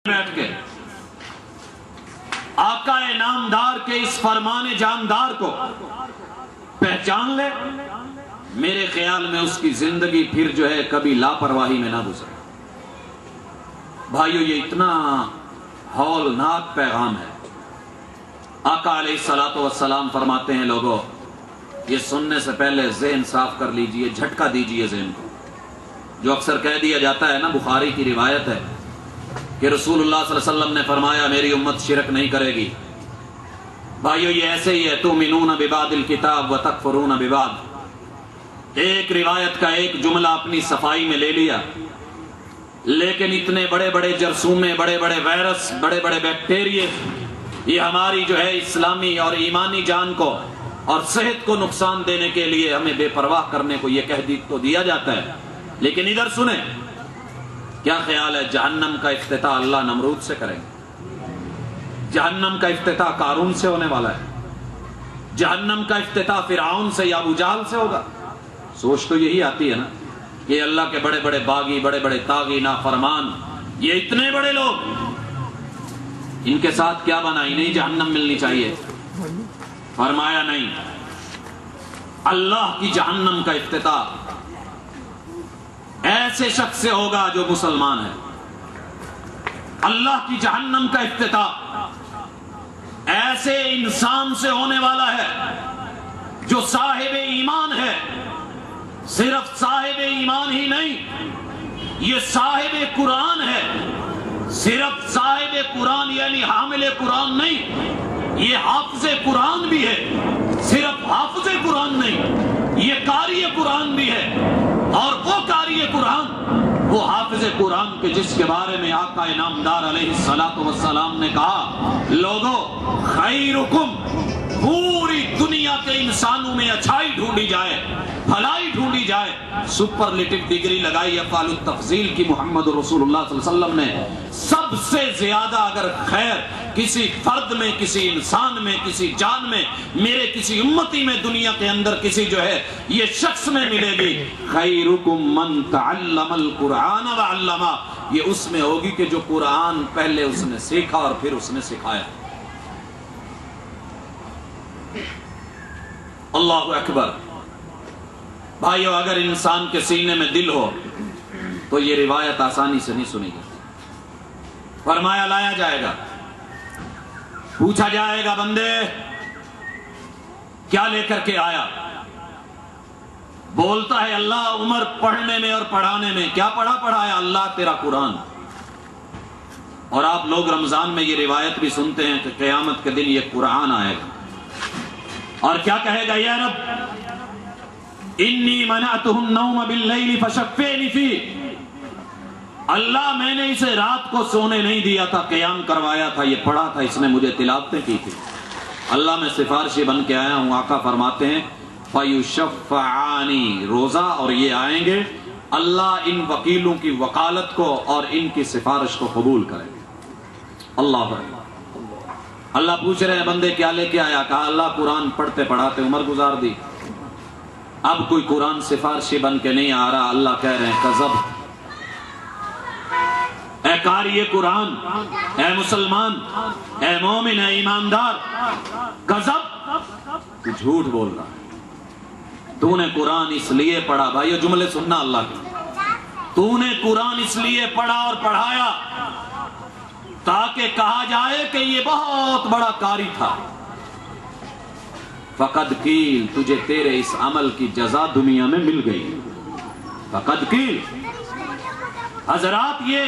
بیٹھ کے آقا نامدار کے اس فرمان جاندار کو پہچان لے، میرے خیال میں اس کی زندگی پھر جو ہے کبھی لاپرواہی میں نہ گزرے۔ بھائیو، یہ اتنا ہولناک پیغام ہے۔ آقا علیہ الصلوۃ والسلام فرماتے ہیں، لوگوں یہ سننے سے پہلے ذہن صاف کر لیجئے، جھٹکا دیجئے ذہن کو۔ جو اکثر کہہ دیا جاتا ہے نا، بخاری کی روایت ہے کہ رسول اللہ صلی اللہ علیہ وسلم نے فرمایا میری امت شرک نہیں کرے گی۔ بھائیو، یہ ایسے ہی ہے، تؤمنون ببعض الکتاب وتکفرون ببعض۔ ایک روایت کا ایک جملہ اپنی صفائی میں لے لیا، لیکن اتنے بڑے بڑے جرثومے، بڑے بڑے وائرس، بڑے بڑے بیکٹیریے، یہ ہماری جو ہے اسلامی اور ایمانی جان کو اور صحت کو نقصان دینے کے لیے ہمیں بے پرواہ کرنے کو یہ کہہ تو دیا جاتا ہے۔ لیکن ادھر سنیں، کیا خیال ہے جہنم کا افتتاح اللہ نمرود سے کریں گے؟ جہنم کا افتتاح قارون سے ہونے والا ہے؟ جہنم کا افتتاح فرعون سے یا ابو جہل سے ہوگا؟ سوچ تو یہی آتی ہے نا کہ اللہ کے بڑے بڑے باغی، بڑے بڑے طاغی، نافرمان، یہ اتنے بڑے لوگ، ان کے ساتھ کیا بنا؟ انہیں جہنم ملنی چاہیے؟ فرمایا نہیں، اللہ کی جہنم کا افتتاح ایسے شخص سے ہوگا جو مسلمان ہے۔ اللہ کی جہنم کا افتتاح ایسے انسان سے ہونے والا ہے جو صاحب ایمان ہے۔ صرف صاحب ایمان ہی نہیں، یہ صاحب قرآن ہے۔ صرف صاحب قرآن یعنی حامل قرآن نہیں، یہ حافظ قرآن بھی ہے۔ صرف حافظ قرآن نہیں، یہ قاری قرآن بھی ہے۔ اور وہ قاری قرآن، وہ حافظ قرآن کے جس کے بارے میں آقا نامدار علیہ الصلوۃ والسلام نے کہا، لوگو خیرکم، پوری دنیا کے انسانوں میں اچھائی ڈھونڈی جائے، بھلائی ڈھونڈی جائے، سپرلیٹو ڈگری لگائی افعال التفضیل کی محمد رسول اللہ صلی اللہ علیہ وسلم نے۔ سب سے زیادہ اگر خیر کسی فرد میں، کسی انسان میں، کسی جان میں، میرے کسی امتی میں، دنیا کے اندر کسی جو ہے یہ شخص میں ملے گی، خیرکم من تعلم القرآن وعلمہ، یہ اس میں ہوگی کہ جو قرآن پہلے اس نے سیکھا اور پھر اس نے سکھایا۔ اللہ اکبر۔ بھائیو، اگر انسان کے سینے میں دل ہو تو یہ روایت آسانی سے نہیں سنی جاتی۔ فرمایا لایا جائے گا، پوچھا جائے گا، بندے کیا لے کر کے آیا؟ بولتا ہے اللہ عمر پڑھنے میں اور پڑھانے میں۔ کیا پڑھایا؟ اللہ تیرا قرآن۔ اور آپ لوگ رمضان میں یہ روایت بھی سنتے ہیں کہ قیامت کے دن یہ قرآن آئے گا اور کیا کہے گا؟ یا رب انی منعتہ النوم باللیل فشفینی فیہ، اللہ میں نے اسے رات کو سونے نہیں دیا تھا، قیام کروایا تھا، یہ پڑھا تھا، اس نے مجھے تلاوتیں کی تھی، اللہ میں سفارشی بن کے آیا ہوں۔ آقا فرماتے ہیں فیشفعانی، روزہ اور یہ آئیں گے، اللہ ان وکیلوں کی وکالت کو اور ان کی سفارش کو قبول کرے گا۔ اللہ اکبر۔ اللہ پوچھ رہے ہیں بندے کیا لے کے آیا؟ کہا اللہ قرآن پڑھتے پڑھاتے عمر گزار دی، اب کوئی قرآن سفارشی بن کے نہیں آ رہا۔ اللہ کہہ رہے ہیں کذب، اے قاری قرآن، اے مسلمان، اے مومن، اے ایماندار، کذب، تو جھوٹ بول رہا ہے۔ تو نے قرآن اس لیے پڑھا، بھائیو جملے سننا اللہ کے، تو نے قرآن اس لیے پڑھا اور پڑھایا تاکہ کہا جائے کہ یہ بہت بڑا قاری تھا۔ فقد قیل، تجھے تیرے اس عمل کی جزا دنیا میں مل گئی۔ فقد قیل، حضرات یہ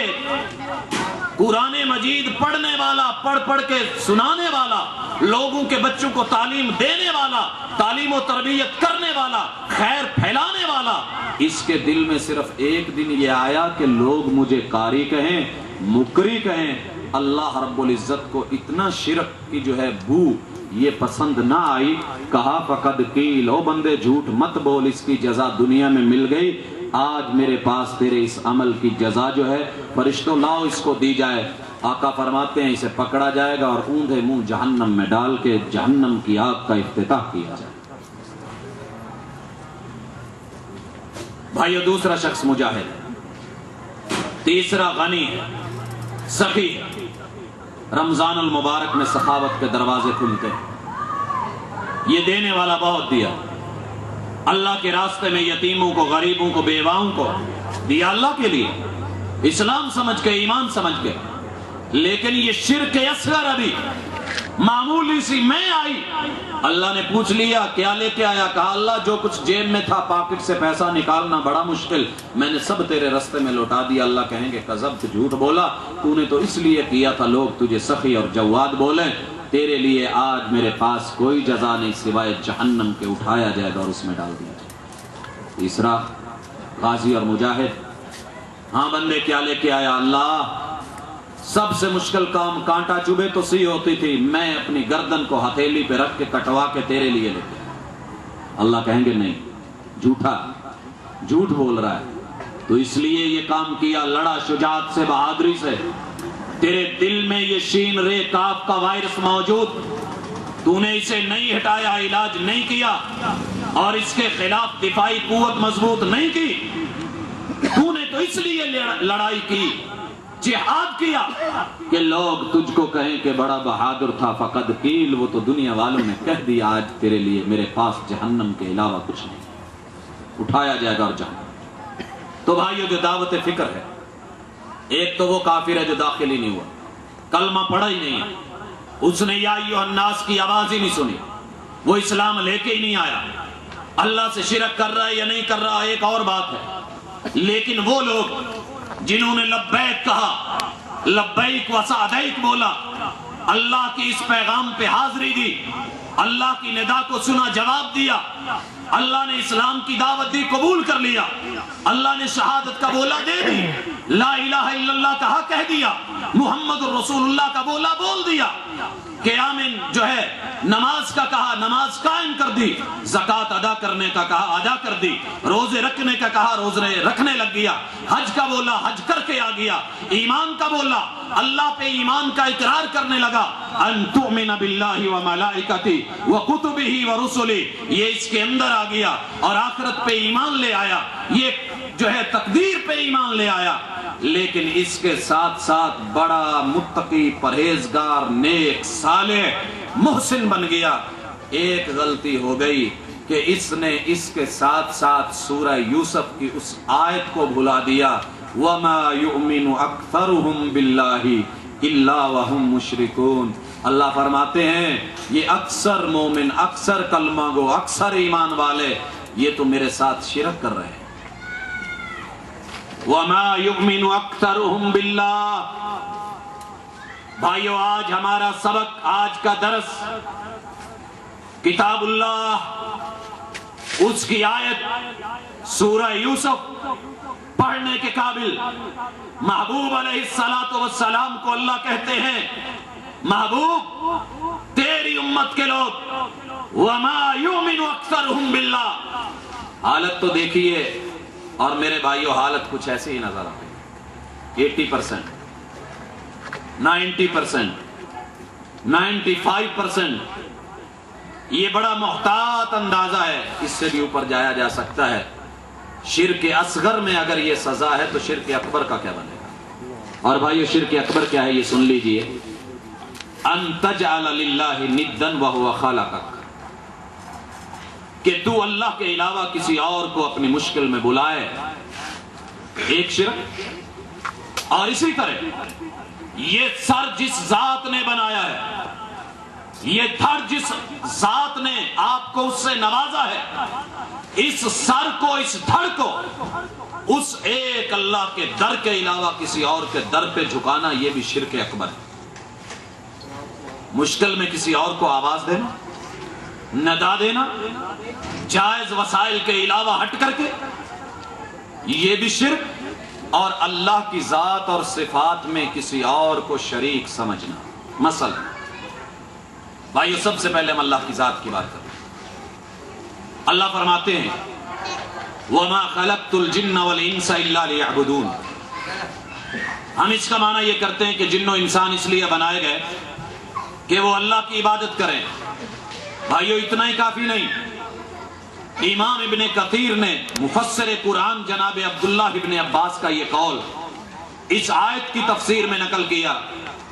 قرآن مجید پڑھنے والا، پڑھ پڑھ کے سنانے والا، لوگوں کے بچوں کو تعلیم دینے والا، تعلیم و تربیت کرنے والا، خیر پھیلانے والا، اس کے دل میں صرف ایک دن یہ آیا کہ لوگ مجھے قاری کہیں، مکری کہیں۔ اللہ رب العزت کو اتنا شرک کی جو ہے بو یہ پسند نہ آئی، کہا فقد قیل، او بندے جھوٹ مت بول، اس کی جزا دنیا میں مل گئی، آج میرے پاس تیرے اس عمل کی جزا جو ہے، فرشتوں لاؤ اس کو دی جائے۔ آقا فرماتے ہیں اسے پکڑا جائے گا اور اوندھے منہ جہنم میں ڈال کے جہنم کی آگ کا افتتاح کیا جائے۔ بھائیو، دوسرا شخص مجاہد ہے، تیسرا غنی ہے، سخی ہے، رمضان المبارک میں سخاوت کے دروازے کھلتے ہیں، یہ دینے والا بہت دیا، اللہ کے راستے میں یتیموں کو، غریبوں کو، بیواؤں کو دیا اللہ کے لیے، اسلام سمجھ کے، ایمان سمجھ کے، لیکن یہ شرک اصغر ابھی معمولی سی میں آئی، اللہ نے پوچھ لیا کیا لے کے آیا، کہا اللہ جو کچھ جیب میں تھا، پاکٹ سے پیسہ نکالنا بڑا مشکل، میں نے سب تیرے راستے میں لوٹا دیا۔ اللہ کہیں گے کذبت، جھوٹ بولا، تو نے تو اس لیے کیا تھا لوگ تجھے سخی اور جواد بولیں، تیرے لیے آج میرے پاس کوئی جزا نہیں سوائے جہنم کے، اٹھایا جائے گا اور اس میں ڈال دیا جائے گا۔ تیسرا غازی اور مجاہد، ہاں بندے کیا لے کے آیا، اللہ سب سے مشکل کام کانٹا چبھے تو سی ہوتی تھی، میں اپنی گردن کو ہتھیلی پہ رکھ کے کٹوا کے تیرے لیے لیتے۔ اللہ کہیں گے نہیں، جھوٹا، جھوٹ بول رہا ہے، تو اس لیے یہ کام کیا، لڑا شجاعت سے، بہادری سے، تیرے دل میں یہ شین رے کاف کا وائرس موجود، تو نے اسے نہیں ہٹایا، علاج نہیں کیا، اور اس کے خلاف دفاعی قوت مضبوط نہیں کی، تو نے تو اس لیے لڑائی کی، جہاد کیا کہ لوگ تجھ کو کہیں کہ بڑا بہادر تھا، فقد قیل، وہ تو دنیا والوں نے کہہ دیا، آج تیرے لیے میرے پاس جہنم کے علاوہ کچھ نہیں، اٹھایا جائے گا اور جہنم۔ تو بھائیو جو دعوت فکر ہے، ایک تو وہ کافر ہے جو داخل ہی نہیں ہوا، کلمہ پڑھا ہی نہیں ہے، اس نے یا ایھا الناس کی آواز ہی نہیں سنی، وہ اسلام لے کے ہی نہیں آیا، اللہ سے شرک کر رہا ہے یا نہیں کر رہا ایک اور بات ہے، لیکن وہ لوگ جنہوں نے لبیک کہا، لبیک و سعدیک بولا، اللہ کی اس پیغام پہ حاضری دی، اللہ کی ندا کو سنا، جواب دیا، اللہ نے اسلام کی دعوت دی، قبول کر لیا، اللہ نے شہادت کا بولا دے دی، لا الہ الا اللہ کہا کہہ دیا، محمد الرسول اللہ کا بولا بول دیا، قیام جو ہے نماز کا کہا نماز قائم کر دی، زکوٰۃ ادا کرنے کا کہا ادا کر دی، روزے رکھنے کا کہا روزے رکھنے لگ گیا، حج کا بولا حج کر کے آ گیا، ایمان کا بولا اللہ پہ ایمان کا اقرار کرنے لگا، ان تؤمن باللہ وملائکتہ وکتبہ ورسلہ، یہ اس کے اندر آ گیا، اور آخرت پہ ایمان لے آیا، یہ جو ہے تقدیر پہ ایمان لے آیا، لیکن اس کے ساتھ ساتھ بڑا متقی، پرہیزگار، نیک، صالح، محسن بن گیا۔ ایک غلطی ہو گئی کہ اس نے اس کے ساتھ ساتھ سورہ یوسف کی اس آیت کو بھلا دیا، وَمَا يُؤْمِنُ أَكْثَرُهُمْ بِاللَّهِ إِلَّا وَهُمْ مُشْرِكُونَ۔ اللہ فرماتے ہیں یہ اکثر مومن، اکثر کلمہ گو، اکثر ایمان والے، یہ تو میرے ساتھ شرک کر رہے ہیں۔ وَمَا يُؤْمِنُ أَكْثَرُهُمْ بِاللَّهِ۔ بھائیو آج ہمارا سبق، آج کا درس کتاب اللہ، اس کی آیت سورہ یوسف پڑھنے کے قابل، محبوب علیہ السلام کو اللہ کہتے ہیں محبوب تیری امت کے لوگ، وَمَا يُؤْمِنُ أَكْثَرُهُمْ بِاللَّهِ۔ حالت تو دیکھیے، اور میرے بھائیو حالت کچھ ایسے ہی نظر آتی ہے، 80%، 90%، 95%، یہ بڑا محتاط اندازہ ہے، اس سے بھی اوپر جایا جا سکتا ہے۔ شرک اصغر میں اگر یہ سزا ہے تو شرک اکبر کا کیا بنے گا؟ اور بھائیو شرک اکبر کیا ہے یہ سن لیجئے، ان تجعل للہ ندا وہو خلقک، کہ تو اللہ کے علاوہ کسی اور کو اپنی مشکل میں بلائے، ایک شرک۔ اور اسی طرح یہ سر جس ذات نے بنایا ہے، یہ دھڑ جس ذات نے آپ کو اس سے نوازا ہے، اس سر کو، اس دھڑ کو اس ایک اللہ کے در کے علاوہ کسی اور کے در پہ جھکانا، یہ بھی شرک اکبر ہے۔ مشکل میں کسی اور کو آواز دینا، ندا دینا، جائز وسائل کے علاوہ ہٹ کر کے، یہ بھی شرک، اور اللہ کی ذات اور صفات میں کسی اور کو شریک سمجھنا۔ مثلا بھائیو سب سے پہلے ہم اللہ کی ذات کی بات کریں، اللہ فرماتے ہیں وَمَا خَلَقْتُ الْجِنَّ وَالْإِنسَ إِلَّا لِيَعْبُدُونَ۔ ہم اس کا معنی یہ کرتے ہیں کہ جن و انسان اس لیے بنائے گئے کہ وہ اللہ کی عبادت کریں۔ بھائیو اتنا ہی کافی نہیں، امام ابن کثیر نے، مفسر قرآن جناب عبداللہ ابن عباس کا یہ قول، اس آیت کی تفسیر میں نقل کیا